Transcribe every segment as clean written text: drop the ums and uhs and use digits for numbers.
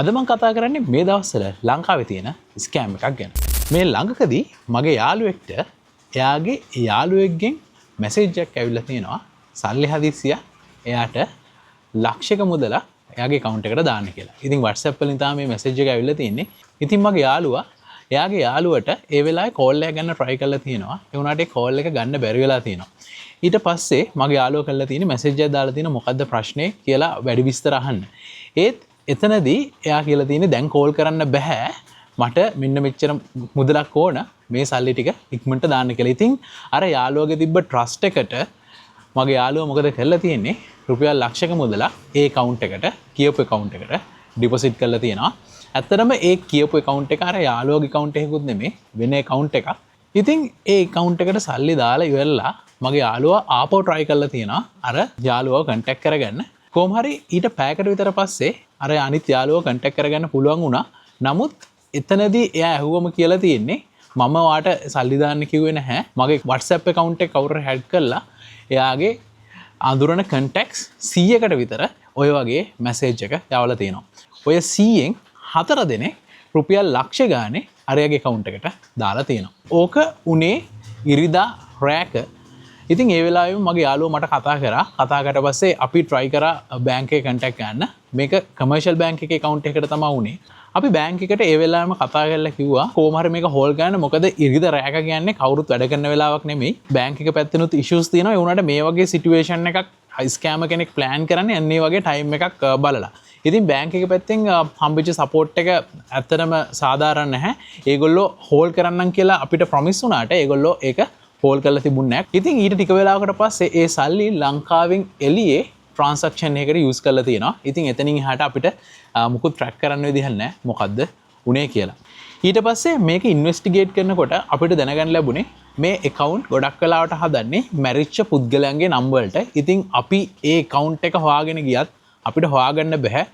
අද මම කතා කරන්නේ මේ දවස්වල ලංකාවේ තියෙන ස්කෑම් එකක් ගැන. මේ ළඟකදී මගේ යාළුවෙක්ට එයාගේ යාළුවෙක්ගෙන් මැසේජ් එකක් ඇවිල්ලා තියෙනවා සල්ලි හදිස්සිය එයාට ලක්ෂයක මුදලක් එයාගේ account එකට දාන්න කියලා. ඉතින් WhatsApp වලින් තමයි මේ මැසේජ් එක ඇවිල්ලා තියෙන්නේ. ඉතින් මගේ යාළුවා එයාගේ යාළුවට ඒ වෙලාවේ කෝල් එක ගන්න try කරලා තියෙනවා. ඒ වුණාට ඒ කෝල් එක ගන්න බැරි වෙලා තියෙනවා. ඊට පස්සේ මගේ යාළුවා කළා තියෙන්නේ මැසේජ් එක දාලා තියෙන මොකද්ද ප්‍රශ්නේ කියලා වැඩි විස්තර අහන්න. ඒත් එතනදී එයා කියලා තියෙන්නේ දැන් කෝල් කරන්න බෑ මට මෙන්න මෙච්චර මුදලක් ඕන මේ සල්ලි ටික ඉක්මනට දාන්න කියලා. ඉතින් අර යාළුවගේ තිබ්බ ට්‍රස්ට් එකට මගේ යාළුවා මොකද කරලා තියෙන්නේ රුපියල් ලක්ෂයක මුදලක් ඒ account එකට කියපු account එකට ඩිපොසිට් කරලා තියෙනවා. ඇත්තටම ඒ කියපු account එක අර යාළුවගේ account එකකුත් නෙමෙයි වෙන account එකක්. ඉතින් ඒ account එකට සල්ලි දාලා ඉවරලා මගේ යාළුවා ආපහු try කරලා තියෙනවා අර යාළුවව contact කරගන්න. කොහොම හරි ඊට පැයකට විතර පස්සේ අර අනිත් යාළුවව contact කරගන්න පුළුවන් වුණා. නමුත් එතනදී එයා ඇහුවම කියලා තියෙන්නේ මම වාට සල්ලි දාන්න කිව්වේ නැහැ. මගේ WhatsApp account එක කවුරු හැඩ් කරලා එයාගේ අඳුරන contacts 100කට විතර ඔය වගේ මැසේජ් එක යවලා තියෙනවා. ඔය 100න් 4 දෙනෙක් රුපියල් ලක්ෂ ගානේ අරයාගේ account එකට දාලා තියෙනවා. ඕක උනේ ඉරිදා රෑක. ඉතින් ඒ වෙලාවෙම මගේ යාළුවා මට කතා කරා පස්සේ අපි try කරා බැංක් එකේ contact ගන්න. මේක commercial bank එකේ account එකකට තමයි උනේ. අපි බැංක් එකට ඒ වෙලාවෙම කතා කරලා කිව්වා කොහොම හරි මේක හෝල් ගන්න. මොකද ඉරිදා රැක කියන්නේ කවුරුත් වැඩ කරන වෙලාවක් නෙමෙයි. බැංක් එක පැත්තෙනුත් issues තියෙනවා. ඒ වුණාට මේ වගේ situation එකක් ස්කෑම කෙනෙක් plan කරන්නේ අන්න ඒ වගේ time එකක් බලලා. ඉතින් බැංක් එක පැත්තෙන් හම්බෙච්ච support එක ඇත්තටම සාධාරණ නැහැ. ඒගොල්ලෝ හෝල් කරන්නම් කියලා අපිට promise වුණාට ඒගොල්ලෝ ඒක හෝල් කරලා තිබුණේ නැහැ. ඉතින් ඊට ටික වෙලාවකට පස්සේ ඒ සල්ලි ලංකාවෙන් එළියේ ට්‍රාන්සැක්ෂන් එකකට යූස් කරලා තියෙනවා. ඉතින් එතනින් එහාට අපිට මුකුත් ට්‍රැක් කරන්න විදිහක් නැහැ මොකද්ද උනේ කියලා. ඊට පස්සේ මේක ඉන්වෙස්ටිගේට් කරනකොට අපිට දැනගන්න ලැබුණේ මේ account ගොඩක් වෙලාවට හදන්නේ මැරිච්ච පුද්ගලයන්ගේ නම් වලට. ඉතින් අපි ඒ account එක හොයාගෙන ගියත් අපිට හොයාගන්න බෑ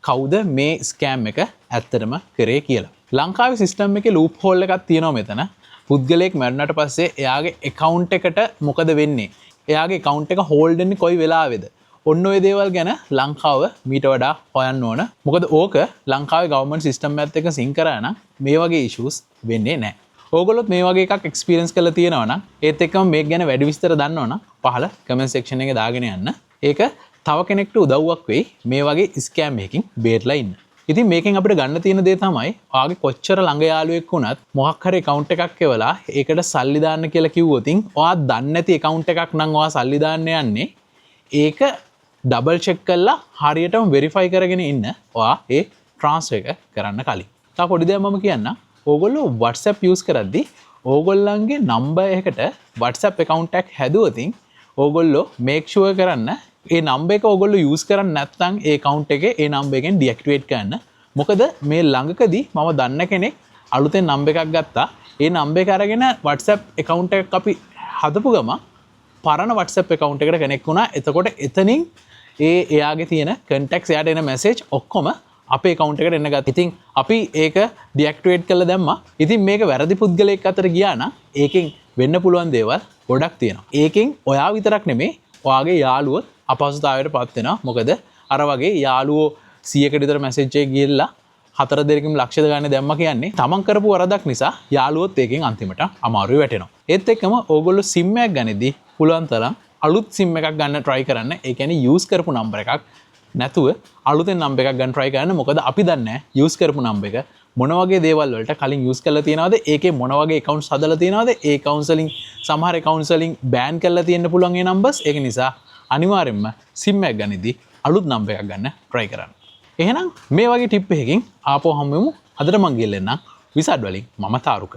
කවුද මේ ස්කෑම් එක ඇත්තටම කරේ කියලා. ලංකාවේ සිස්ටම් එකේ ලූප් හෝල් එකක් තියෙනවා මෙතන. පුද්ගලයෙක් මැරුණාට පස්සේ එයාගේ account එකට මොකද වෙන්නේ? එයාගේ account එක හෝල්ඩ් වෙන්නේ කොයි වෙලාවෙද? ඔන්න ඔය දේවල් ගැන ලංකාව මීට වඩා හොයන්න ඕන. මොකද ඕක ලංකාවේ government system එකත් එක්ක sync කරා නම් මේ වගේ issues වෙන්නේ නැහැ. ඕගොල්ලොත් මේ වගේ එකක් experience කරලා තියෙනවා නම් ඒත් එක්කම මේක ගැන වැඩි විස්තර දන්නව නම් පහළ comment section එකේ දාගෙන යන්න. ඒක තව කෙනෙක්ට උදව්වක් වෙයි මේ වගේ scam එකකින් බේරලා ඉන්න. ඉතින් මේකෙන් අපිට ගන්න තියෙන දේ තමයි ඔයාගේ කොච්චර ළඟ යාළුවෙක් වුණත් මොකක් හරි account එකක් එවලා ඒකට සල්ලි දාන්න කියලා කිව්වොත් ඔයා දන්නේ නැති account එකක් නම් ඔයා සල්ලි දාන්න යන්නේ ඒක ඩබල් චෙක් කරලා හරියටම වෙරිෆයි කරගෙන ඉන්න ඔයා ඒ ට්‍රාන්ස්ෆර් එක කරන්න කලින්. තව පොඩි දෙයක් මම කියන්නම්. ඕගොල්ලෝ WhatsApp use කරද්දී ඕගොල්ලන්ගේ නම්බර් එකට WhatsApp account එකක් හැදුවොත් ඕගොල්ලෝ make sure කරන්න ඒ නම්බර් එක ඕගොල්ලෝ use කරන්නේ නැත්නම් ඒ account එකේ ඒ නම්බර් එකෙන් deactivate කරන්න. මොකද මේ ළඟකදී මම දන්න කෙනෙක් අලුතෙන් නම්බර් එකක් ගත්තා. ඒ නම්බර් එක අරගෙන WhatsApp account එකක් අපි හදපු ගමන් පරණ WhatsApp account එකට connect වුණා. එතකොට එතනින් එයාගේ තියෙන contacts එයාට එන message ඔක්කොම අපේ account එකට එන්න ගත්තා. ඉතින් අපි ඒක deactivate කරලා දැම්මා. ඉතින් මේක වැරදි පුද්ගලයෙක් අතර ගියා නම් ඒකෙන් වෙන්න පුළුවන් දේවල් ගොඩක් තියෙනවා. ඒකෙන් ඔයා විතරක් නෙමෙයි ඔයාගේ යාළුවොත් අපහසුතාවයට පත් වෙනවා. මොකද අර වගේ යාළුවෝ 100කට විතර මැසේජ් එක ගිහලා 4 දෙනෙක්ම ලක්ෂ ගානේ දැම්මා කියන්නේ තමන් කරපු වරදක් නිසා යාළුවොත් ඒකෙන් අන්තිමට අමාරුවේ වැටෙනවා. ඒත් එක්කම ඕගොල්ලෝ SIM එකක් ගනිද්දී පුළුවන් තරම් අලුත් SIM එකක් ගන්න try කරන්න. ඒ කියන්නේ use කරපු number එකක් නැතුව අලුතෙන් number එකක් ගන්න try කරන්න. මොකද අපි දන්නේ නැහැ use කරපු number එක මොන වගේ දේවල් වලට කලින් use කරලා තියෙනවද? ඒකේ මොන වගේ accounts හදලා තියෙනවද? ඒ accounts වලින් සමහර accounts වලින් ban කරලා තියෙන්න පුළුවන් ඒ numbers. ඒක නිසා අනිවාර්යෙන්ම SIM එකක් ගනිද්දී අලුත් number එකක් ගන්න try කරන්න. එහෙනම් මේ වගේ tip එකකින් ආපහු හම්බෙමු. අදට මං ගෙල්ලෙන්නම් විසඩ් වලින් මම තාරුක.